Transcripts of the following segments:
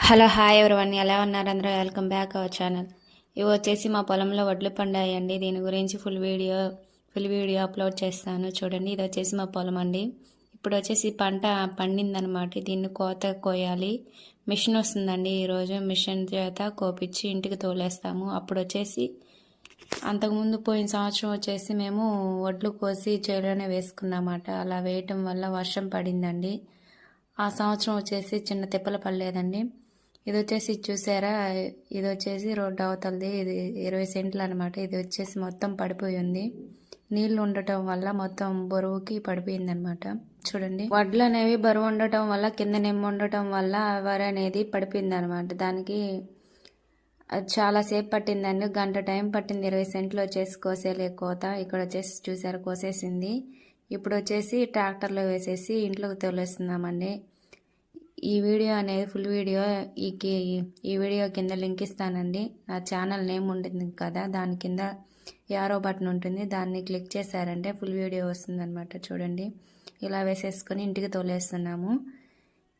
Hello hi everyone, ఎలా ఉన్నారు అందరూ? Welcome back our channel. ఇవి వచ్చేసి మా పొలంలో వడ్లు పండాయండి. దీని గురించి ఫుల్ వీడియో అప్లోడ్ చేస్తాను చూడండి. ఇది వచ్చేసి మా పొలం అండి. ఇప్పుడు వచ్చేసి పంట పండిందనమాట. దీన్ని కోత కోయాలి. మిషన్ వస్తుందండి. ఈరోజు మిషన్ చేత కోపించి ఇంటికి తోలేస్తాము. అప్పుడు వచ్చేసి అంతకుముందు పోయిన సంవత్సరం వచ్చేసి మేము వడ్లు కోసి చేలోనే వేసుకున్నామాట. అలా వేయటం వల్ల వర్షం పడిందండి. ఆ సంవత్సరం వచ్చేసి చిన్న తిప్పలు పడలేదండి. ఇది వచ్చేసి చూసారా, ఇది వచ్చేసి రోడ్డు అవతలది. ఇది 20 సెంట్లు అనమాట. ఇది వచ్చేసి మొత్తం పడిపోయి ఉంది. నీళ్లు ఉండటం వల్ల మొత్తం బరువుకి పడిపోయింది అనమాట. చూడండి, వడ్లు అనేవి బరువు ఉండటం వల్ల, కింద నిమ్మ ఉండటం వల్ల వరి అనేది పడిపోయింది అనమాట. దానికి చాలాసేపు పట్టిందండి. గంట టైం పట్టింది. 20 సెంట్లు వచ్చేసి కోసేలే కోత. ఇక్కడ వచ్చేసి చూసారు కోసేసింది. ఇప్పుడు వచ్చేసి ట్రాక్టర్లో వేసేసి ఇంట్లోకి తోలేస్తున్నామండి. ఈ వీడియో అనేది ఫుల్ వీడియో ఈ వీడియో కింద లింక్ ఇస్తానండి. నా ఛానల్ నేమ్ ఉంటుంది కదా, దాని కింద యారో బటన్ ఉంటుంది. దాన్ని క్లిక్ చేశారంటే ఫుల్ వీడియో వస్తుందన్నమాట. చూడండి, ఇలా వేసేసుకొని ఇంటికి తోలేస్తున్నాము.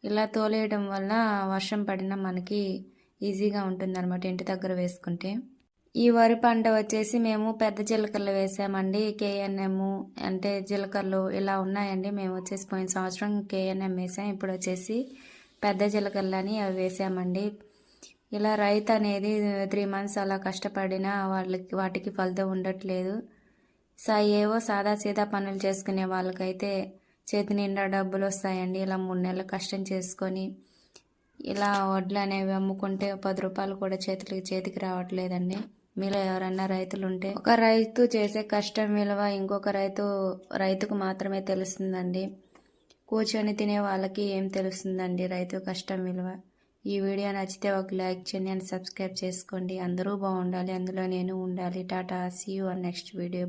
ఇలా తోలేయడం వల్ల వర్షం పడినా మనకి ఈజీగా ఉంటుందన్నమాట ఇంటి దగ్గర వేసుకుంటే. ఈ వరి పంట వచ్చేసి మేము పెద్ద జీలకర్రలు వేసామండి. కేఎన్ఎం అంటే జీలకర్రలు ఇలా ఉన్నాయండి. మేము వచ్చేసి పోయిన సంవత్సరం కేఎన్ఎం వేసాం. ఇప్పుడు వచ్చేసి పెద్ద జీలకర్రలు అవి వేసామండి. ఇలా రైతు అనేది 3 months అలా కష్టపడినా వాటికి ఫలితం ఉండట్లేదు. ఏవో సాదా సీదా పనులు చేసుకునే వాళ్ళకైతే చేతి నిండా డబ్బులు వస్తాయండి. ఇలా 3 నెలలు కష్టం చేసుకొని ఇలా వడ్లు అనేవి అమ్ముకుంటే 10 రూపాయలు కూడా చేతికి రావట్లేదండి. మీలో ఎవరన్నా రైతులు ఉంటే, ఒక రైతు చేసే కష్టం విలువ ఇంకొక రైతుకు మాత్రమే తెలుస్తుందండి. కూర్చొని తినే వాళ్ళకి ఏం తెలుస్తుందండి రైతు కష్టం విలువ. ఈ వీడియో నచ్చితే ఒక లైక్ చేయండి అండ్ సబ్స్క్రైబ్ చేసుకోండి. అందరూ బాగుండాలి, అందులో నేను ఉండాలి. Tata, see you on next video.